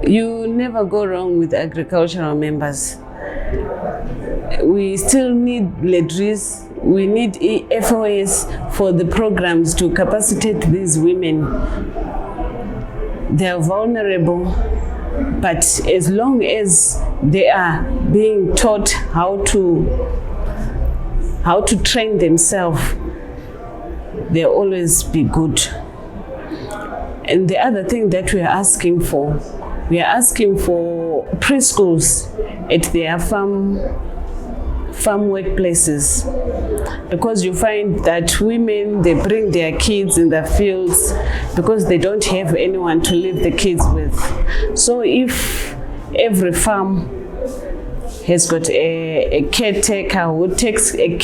You never go wrong with agricultural members. We still need leaders. We need FOS for the programs to capacitate these women. They are vulnerable, but as long as they are being taught how to train themselves, they'll always be good. And the other thing that we are asking for preschools at their farm workplaces, because you find that women, they bring their kids in the fields because they don't have anyone to leave the kids with. So if every farm has got a caretaker who takes a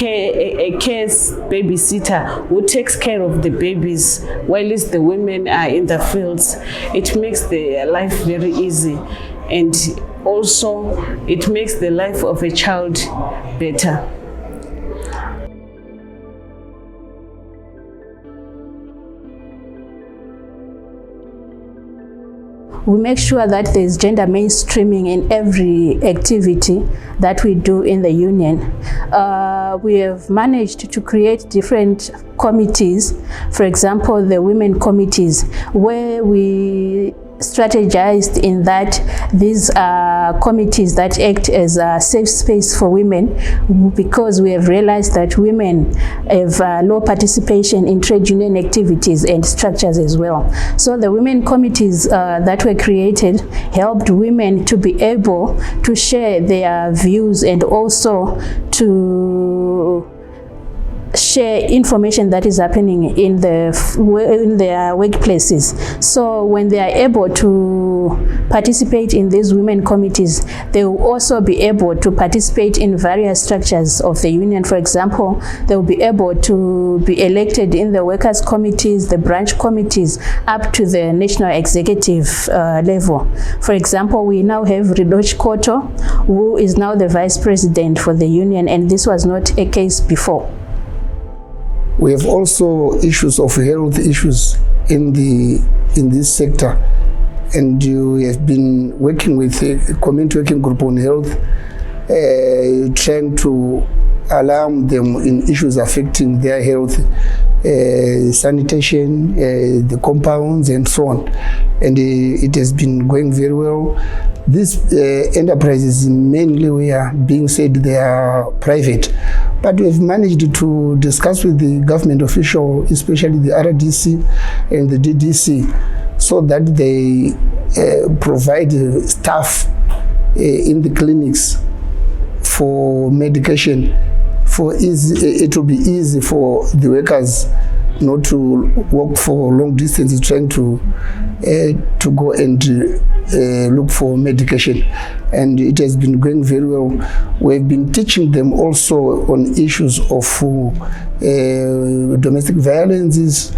babysitter who takes care of the babies while the women are in the fields, it makes their life very easy, and also it makes the life of a child better. We make sure that there's gender mainstreaming in every activity that we do in the union. We have managed to create different committees, for example, the women committees, where we strategized in that these are committees that act as a safe space for women, because we have realized that women have low participation in trade union activities and structures as well. So the women committees that were created helped women to be able to share their views and also to share information that is happening in their workplaces. So when they are able to participate in these women committees, they will also be able to participate in various structures of the union. For example, they will be able to be elected in the workers' committees, the branch committees, up to the national executive level. For example, we now have Ridoch Koto, who is now the vice president for the union, and this was not a case before. We have also issues of health issues in this sector, and we have been working with a community working group on health, trying to alarm them in issues affecting their health, sanitation, the compounds, and so on. And it has been going very well. These enterprises mainly were being said they are private, but we've managed to discuss with the government official, especially the RDC and the DDC, so that they provide staff in the clinics for medication. It will be easy for the workers not to walk for long distances trying to go and look for medication, and it has been going very well. We've been teaching them also on issues of domestic violence,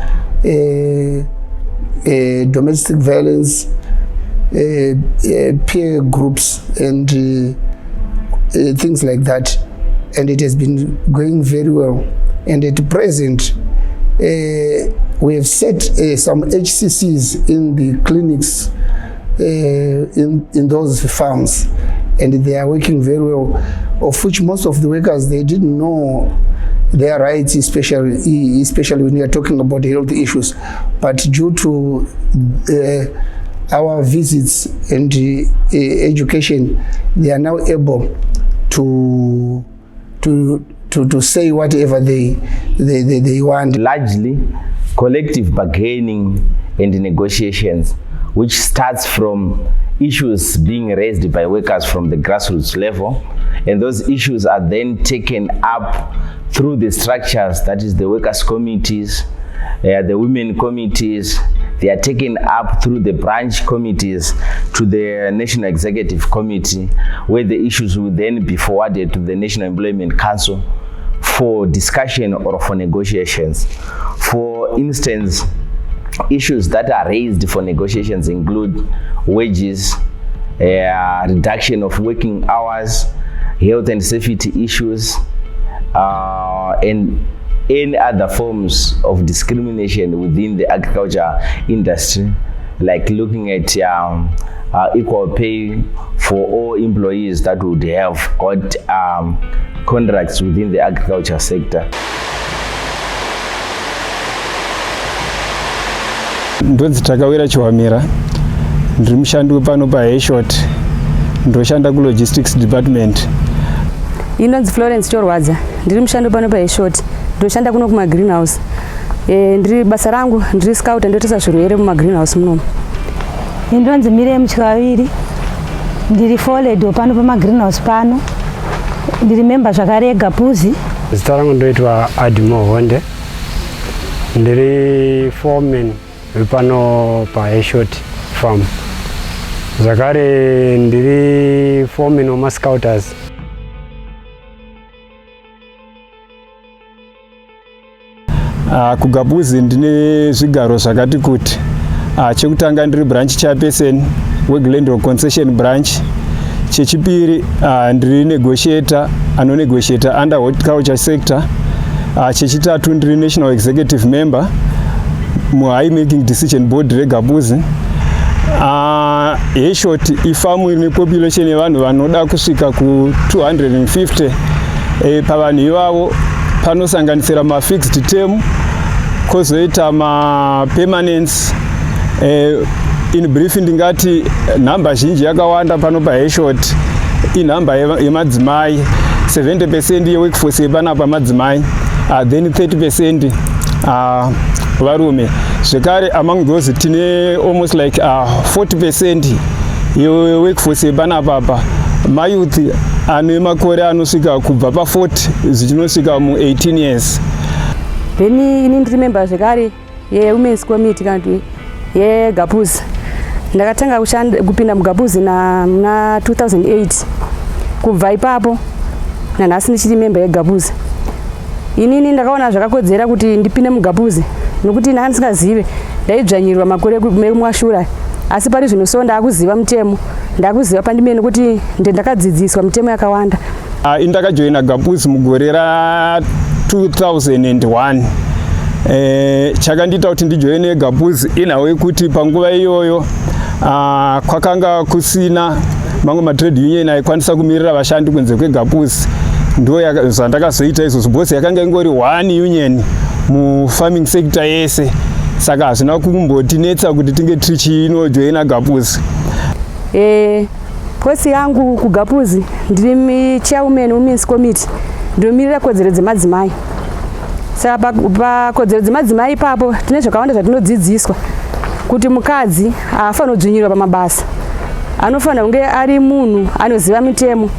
peer groups, and things like that, and it has been going very well. And at present, we have set some HCCs in the clinics in those farms, and they are working very well, of which most of the workers, they didn't know their rights, especially when we are talking about health issues. But due to our visits and education, they are now able to say whatever they want. Largely, collective bargaining and negotiations, which starts from issues being raised by workers from the grassroots level, and those issues are then taken up through the structures, that is the workers' committees, the women committees. They are taken up through the branch committees to the National Executive Committee, where the issues will then be forwarded to the National Employment Council for discussion or for negotiations. For instance, issues that are raised for negotiations include wages, reduction of working hours, health and safety issues, and any other forms of discrimination within the agriculture industry, like looking at equal pay for all employees that would have got contracts within the agriculture sector. Ndonzi Takawira Chiwamira, ndiri mushandi pano paHeshot, ndoshanda ku logistics department. Inonzi Florence Chorwadza, ndiri mushandi pano paHeshot, ndoshanda kuno kuma greenhouse. Ndiri basa rangu ndiri scout ndotesa zvirwere muma greenhouse muno. Indonzi Muchichwa, ndiri forward pano pama greenhouse pano. Ndiri member zvakare Gapwuz. Zita rangu ndoitwa Adimo Honde. Ndiri foreman pano paHeshot farm. Zakare ndiri foreman wama scouters. Ku Gapwuz ndine zvigaro zvakati kuti. Chekutanga ndiri branch chairperson weGlendale concession branch. Chechipiri ndiri negotiator negotiator under horticulture sector. Chechitatu ndiri national executive member mu high making decision board reGapwuz. HEshot ifamu ine population yevanhu vanoda kusvika ku 250. Pavanhu ivavo panosanganisira ma fixed term, kozoita ma permanence. In brief ndingati namba zhinji yakawanda pano paHeshot inhamba yemadzimai. 70% ye workforce yepanapa madzimai, then 30% varume. Zvekare among those tine almost like 40% ye workforce yepanapa mayouth ane makore anosvika kubva pa40 zvichinosvika mu 18 years. Then ini ndiri member zvekare yewomen's committee kanti yeGapwuz. Ndakatanga kupinda muGapwuz na 2008. Kubva ipapo nanhasi ndichiri member yeGapwuz. Inini ndakaona zvakakodzera kuti ndipinde muGapwuz nokuti ndanga ndisingazive, ndaidzvanyirirwa makore kumashura. Asi pari zvino so ndakuziva mutemo, ndakuziva pandimene nokuti ndakadzidziswa mutemo yakawanda. Ndakajoina Gapwuz mugore ra 2001. Chakandiita kuti ndijoine Gapwuz inawe kuti panguva iyoyo kwakanga kusina mamwe matrade union aikwanisa kumirira vashandi kunze kweGapwuz. Ndo zvandakazoita izvozvo, bosi yakanga ingori one union mufarming sector yese, saka hazvina kumbotinetsa kuti tinge tichinojoina Gapwuz. Posi yangu kuGapwuz ndiri chairman women's committee, ndomirira kodzero dzemadzimai. Saka pakodzero dzemadzimai ipapo tine zvakawanda zvatinodzidziswa kuti mukadzi haafanira kudzvinyirirwa pamabasa, anofanira kunge ari munhu anoziva mitemo.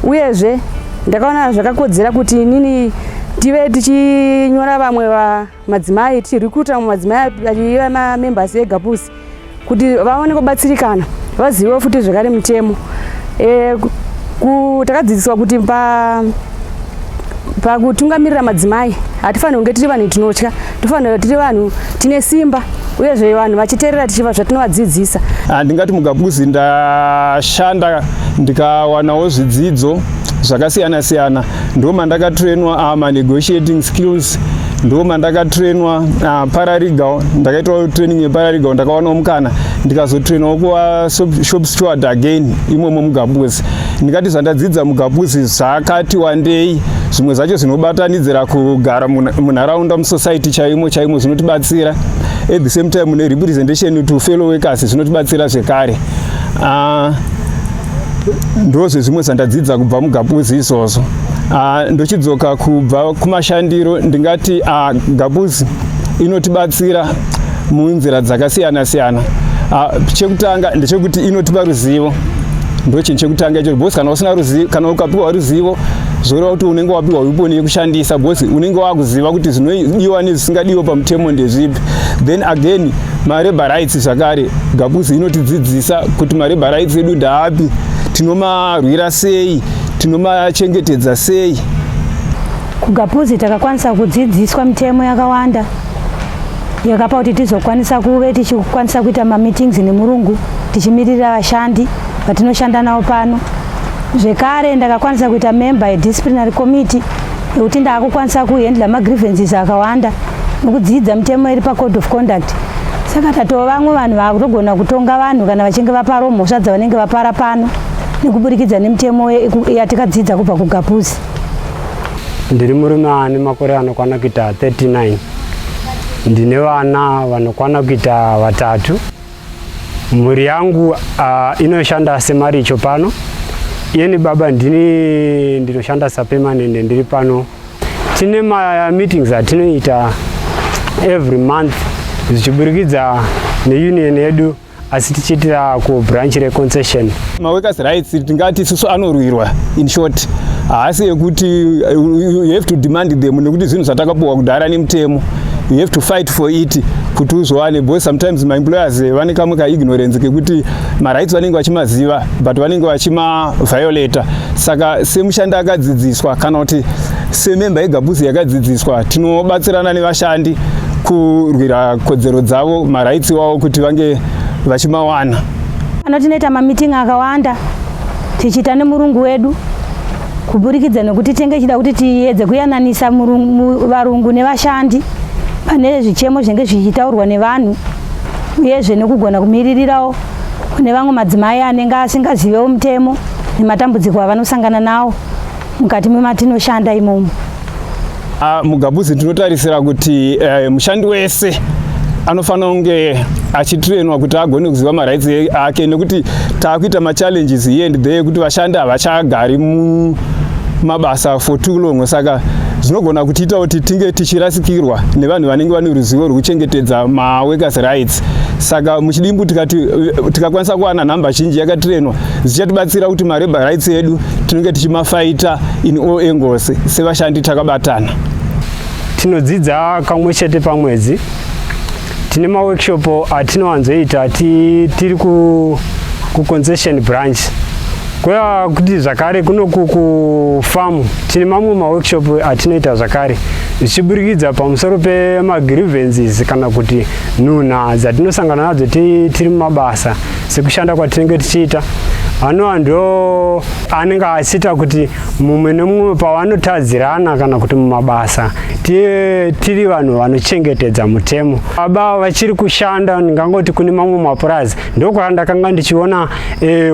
Uyezve ndakaona zvakakodzera kuti nini tive tichinyora vamwe madzimai, tichirecruita madzimai achiva mamembers eGapwuz kuti vaone kubatsirikana, vazive futi zvakare mitemo. Takadzidziswa kuti pakutungamirira madzimai hatifanira kunge tiri vanhu tinotya, tofanira tiri vanhu tine simba, uyezve vanhu vachiteerera tichiva zvatinovadzidzisa. Ndingati muGapwuz ndashanda ndikawanawo zvidzidzo zvakasiyana siyana. Ndo mandakatrainwa negotiating skills, ndo mandakatrainwa paralegal. Ndakaitwa training yeparalegal, ndakawanawo mukana ndikazotrainwa kuva shop steward again imomo muGapwuz. Ndingati zvandadzidza muGapwuz zvakati wandei, zvimwe zvacho zvinobatanidzira kugara munharaunda musociety chaimo zvinotibatsira. At the same time ne representation to fellow workers zvinotibatsira zvekare. Ndozve zvimwe zvandadzidza kubva muGapwuz izvozvo. Ndochidzoka kubva kumashandiro, ndingati Gapwuz inotibatsira munzira dzakasiyana siyana. Chekutanga ndechekuti inotipa ruzivo, ndo chinhu chekutanga icho. Bosi kana usina ruzivo, kana ukapiwa ruzivo zvoreva kuti unenge wapiwa weapon yekushandisa, bosi unenge wakuziva kuti zvinodiwa nezvisingadiwa pamutemo ndezvipi. Then again marabor rights zvakare, Gapwuz inotidzidzisa kuti marabor rights edu ndaapi, tinomarwira sei, tinomachengetedza sei. KuGapwuz takakwanisa kudzidziswa mitemo yakawanda yakapa kuti tizokwanisa kuve tichikwanisa kuita meetings nemurungu tichimirira vashandi vatinoshanda navo pano. Zvekare ndakakwanisa kuita member yedisciplinary committee yekuti ndakukwanisa kuhandla grievances akawanda nokudzidza mitemo iri paCode of Conduct. Saka tatova vamwe vanhu vakutogona kutonga vanhu kana vachinge vapara mhosva dzavanenge vapara pano nekuburikidza nemitemo yatikadzidza kubva kuGapwuz. Ndiri murume ane makore anokwana kuita 39. Ndine vana vanokwana kuita 3. Mhuri yangu inoshanda semaricho pano. Yeni baba ndinoshanda sapermanent ndiri pano. Tine meetings atinoita every month zichiburikidza neunion yedu asi tichiitira kubranch reconciliation. Workers rights tingati isusu anorwirwa in short. Asi ekuti you have to demand them nekuti zvinhu zvatakapuwa kudhara nemutemo. You have to fight for it kuti uzwane, because sometimes my employers vane kamwe ka ignorance kekuti ma rights vanenge vachimaziva but vanenge vachima violate. Saka semushandi akadzidziswa kana kuti semember yeGapwuz yakadzidziswa tinobatsirana nevashandi kurwira kodzero dzavo, ma rights wavo kuti vange vachimawana. Anotinoita meeting akawanda tichiita nemurungu wedu kuburikidza nekuti tenge chida kuti tiedze kuyananisa varungu nevashandi pane zvichemo zvinenge zvichitaurwa nevanhu uyezve nekugona kumiririrawo kune vamwe madzimai anenge asingazivewo mutemo nematambudziko avanosangana nawo mukati mematinoshanda imomo. MuGapwuz tinotarisira kuti mushandi wese anofanira kunge achitrainwa kuti agone kuziva ma rights ake, nekuti taakuita ma challenges here and there kuti vashandi havachagari mumabasa for too long. Saka zvinogona kutiita kuti tinge tichirasikirwa nevanhu vanenge vane ruzivo rwekuchengetedza ma workers rights. Saka muchidimbu tikakwanisa kuwana nhamba zhinji yakatrainwa zvichatibatsira kuti ma labor rights edu tinenge tichimafaita in all angles sevashandi takabatana. Tinodzidza kamwe chete pamwedzi. Tine ma workshop atinowanzoita tiri ku concession branch. Kwa kuti zvakare kuno ku farm tine mamwe ma workshop atinoita zvakare zvichiburikidza pamusoro pema grievances kana kuti nhunha dzatinosangana nadzo tiri mumabasa sekushanda kwatinenge tichiita. Ano ndo anenge achiita kuti mumwe nemumwe pavanotadzirana kana kuti mumabasa tiri vanhu vanochengetedza mutemo. Baba vachiri kushanda ndingangoti kune mamwe mapurazi ndokwandakanga ndichiona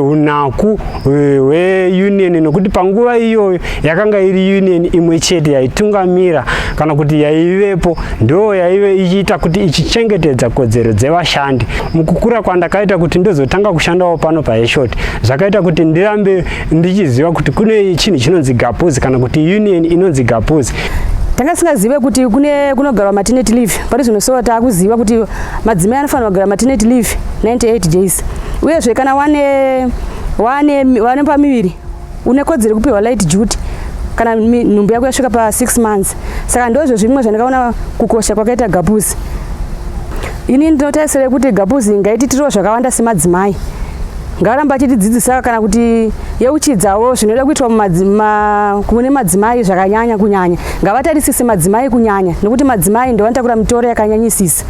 unaku hweunion, nokuti panguva iyoyo yakanga iri union imwe chete yaitungamira kana kuti yaivepo ndo yaive ichiita kuti ichichengetedza kodzero dzevashandi. Mukukura kwandakaita kuti ndozotanga kushandawo pano paHeshoti zvakaita kuti ndirambe ndichiziva kuti kune chinhu chinonzi Gapwuz kana kuti union inonzi Gapwuz. Tanga singazive kuti kunogarwa maternity leave. Pari zvino so taakuziva kuti madzimai anofanira kugara maternity leave 98 days. Uyezve kana wane pamiviri une kodzero kupiwa light duty kana nhumbi yako yasvika pa 6 months. Saka ndozvo zvimwe zvandakaona kukosha kwakaita Gapwuz. Ini ndinotarisira kuti Gapwuz ngaititiriwo zvakawanda semadzimai. Ngavaramba achitidzidzisa kana kuti yeuchidzawo zvinoda kuitwa kune madzimai zvakanyanya kunyanya. Ngavatarisise madzimai kunyanya nekuti madzimai ndio vanotakura mitoro yakanyanyisisa.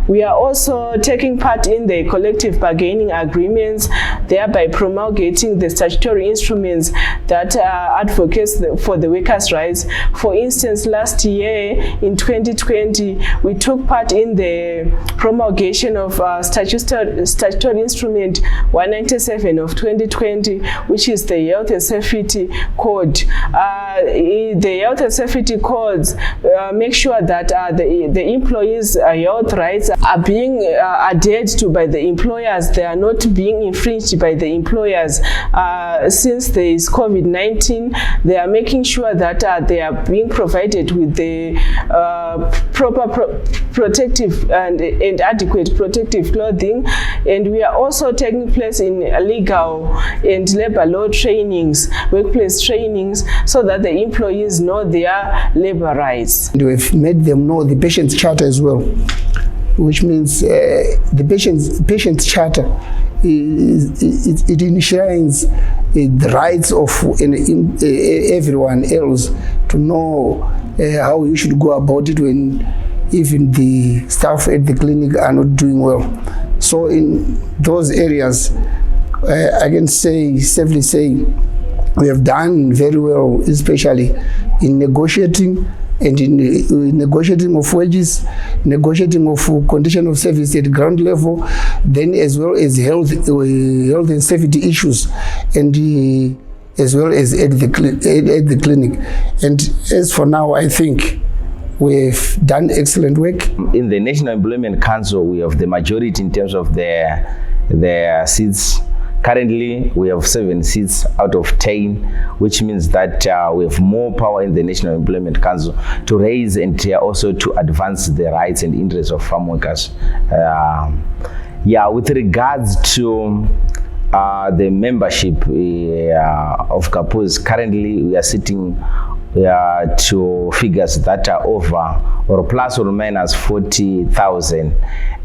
We are also taking part in the collective bargaining agreements, thereby promulgating the statutory instruments that advocates for the workers' rights. For instance, last year in 2020, we took part in the promulgation of statutory instrument 197 of 2020, which is the Health and Safety Code. The Health and Safety Codes make sure that the employees' health rights are being adhered to by the employers. They are not being infringed by the employers. Since there is COVID-19, they are making sure that they are being provided with the proper protective and adequate protective clothing. And we are also taking place in legal and labor law trainings, workplace trainings, so that the employees know their labor rights. And we've made them know the patient's charter as well, which means the patient's charter it enshrines the rights of everyone else to know how you should go about it when even the staff at the clinic are not doing well. So in those areas, I can safely say we have done very well, especially in negotiating and in negotiating of wages, negotiating of condition of service at ground level, then as well as health and safety issues, and as well as at the clinic. And as for now, I think we've done excellent work. In the National Employment Council, we have the majority in terms of their seats. Currently, we have 7 seats out of 10, which means that we have more power in the National Employment Council to raise and also to advance the rights and interests of farm workers. With regards to the membership of Gapwuz, currently we are sitting to figures that are over or plus or minus 40,000,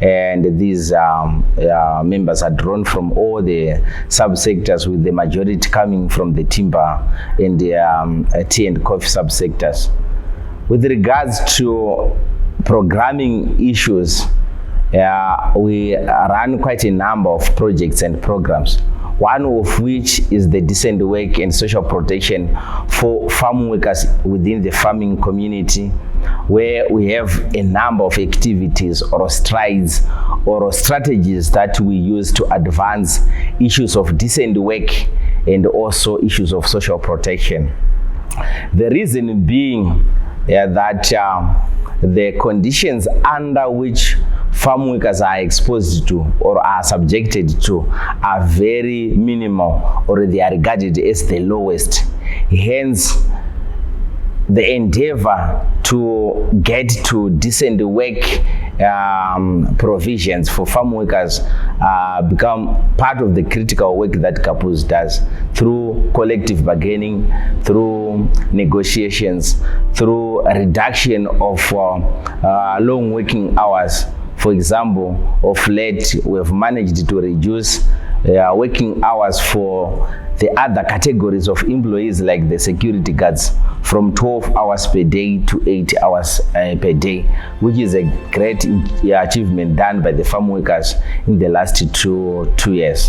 and these members are drawn from all the subsectors, with the majority coming from the timber and the tea and coffee subsectors. With regards to programming issues, we run quite a number of projects and programs, one of which is the decent work and social protection for farm workers within the farming community, where we have a number of activities or strides or strategies that we use to advance issues of decent work and also issues of social protection. The reason being that the conditions under which farm workers are exposed to or are subjected to are very minimal, or they are regarded as the lowest. Hence, the endeavor to get to decent work provisions for farm workers become part of the critical work that Gapwuz does through collective bargaining, through negotiations, through a reduction of long working hours. For example, of late, we have managed to reduce working hours for the other categories of employees, like the security guards, from 12 hours per day to 8 hours per day, which is a great achievement done by the farm workers in the last two years.